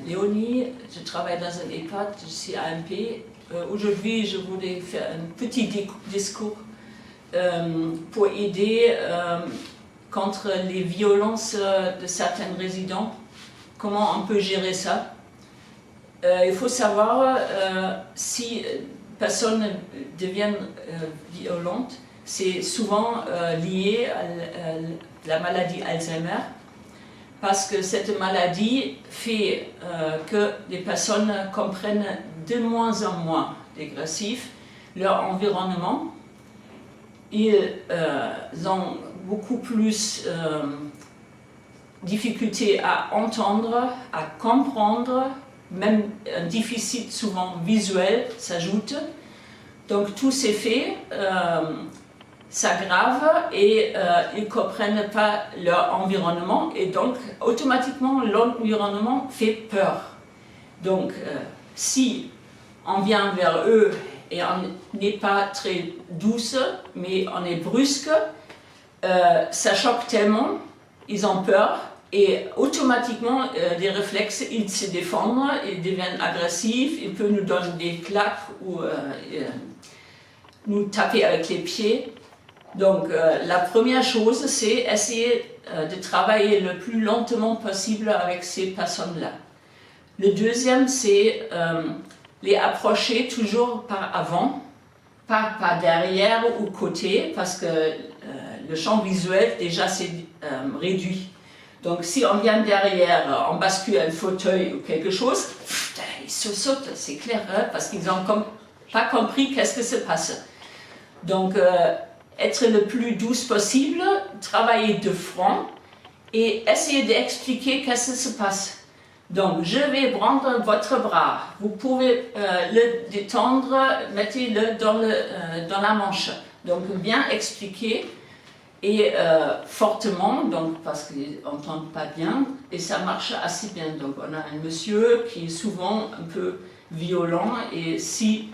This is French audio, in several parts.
Léonie, je travaille dans un EHPAD, je suis AMP. Aujourd'hui, je voulais faire un petit discours pour aider contre les violences de certains résidents. Comment on peut gérer ça? Il faut savoir si personnes deviennent violentes, c'est souvent lié à la maladie Alzheimer, parce que cette maladie fait que les personnes comprennent de moins en moins dégressif leur environnement. Ils ont beaucoup plus difficulté à entendre, à comprendre, même un déficit souvent visuel s'ajoute. Donc tous ces faits s'aggravent et ils ne comprennent pas leur environnement et donc automatiquement l'environnement fait peur. Donc si on vient vers eux et on n'est pas très douce mais on est brusque, ça choque tellement, ils ont peur et automatiquement des réflexes, ils se défendent, ils deviennent agressifs, ils peuvent nous donner des claques ou nous taper avec les pieds. Donc la première chose, c'est essayer de travailler le plus lentement possible avec ces personnes-là. Le deuxième, c'est les approcher toujours par avant, pas par derrière ou côté, parce que le champ visuel déjà c'est réduit. Donc si on vient derrière, on bascule un fauteuil ou quelque chose, ils se sautent, c'est clair, hein, parce qu'ils n'ont pas compris qu'est-ce que se passe. Donc être le plus douce possible, travailler de front et essayer d'expliquer qu'est-ce qui se passe. Donc je vais prendre votre bras, vous pouvez le détendre, mettez-le dans la manche. Donc bien expliquer et fortement, donc parce qu'ils n'entendent pas bien, et ça marche assez bien. Donc on a un monsieur qui est souvent un peu violent, et si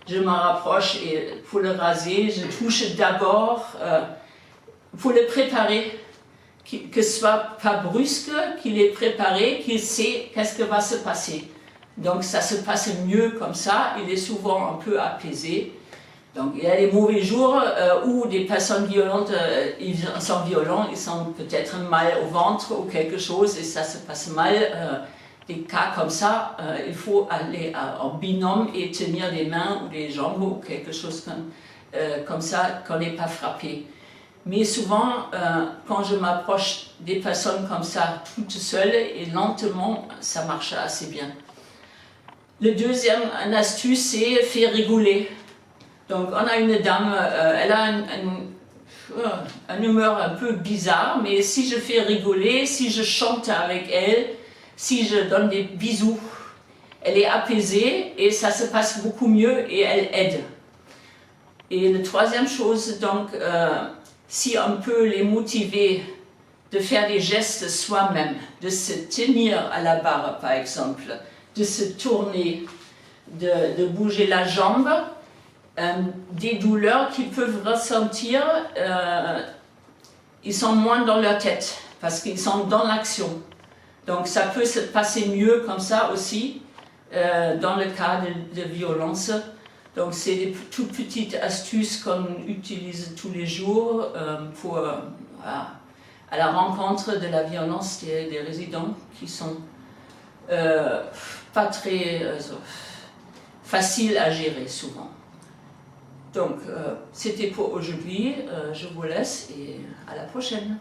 je me rapproche et pour le raser, je touche d'abord pour le préparer, que ce soit pas brusque, qu'il est préparé, qu'il sait qu'est-ce qui va se passer. Donc ça se passe mieux comme ça, il est souvent un peu apaisé. Donc il y a des mauvais jours où des personnes violentes, ils sont violents, ils sont peut-être mal au ventre ou quelque chose et ça se passe mal. Des cas comme ça, il faut aller en binôme et tenir les mains ou les jambes ou quelque chose comme ça, qu'on n'est pas frappé. Mais souvent, quand je m'approche des personnes comme ça, toutes seules et lentement, ça marche assez bien. Le deuxième astuce, c'est faire rigoler. Donc on a une dame, elle a une humeur un peu bizarre, mais si je fais rigoler, si je chante avec elle, si je donne des bisous, elle est apaisée et ça se passe beaucoup mieux et elle aide. Et la troisième chose, donc, si on peut les motiver de faire des gestes soi-même, de se tenir à la barre par exemple, de se tourner, de bouger la jambe, des douleurs qu'ils peuvent ressentir, ils sont moins dans leur tête parce qu'ils sont dans l'action. Donc ça peut se passer mieux comme ça aussi dans le cas de violence. Donc c'est des toutes petites astuces qu'on utilise tous les jours pour à la rencontre de la violence des résidents qui sont pas très faciles à gérer souvent. Donc c'était pour aujourd'hui, je vous laisse et à la prochaine.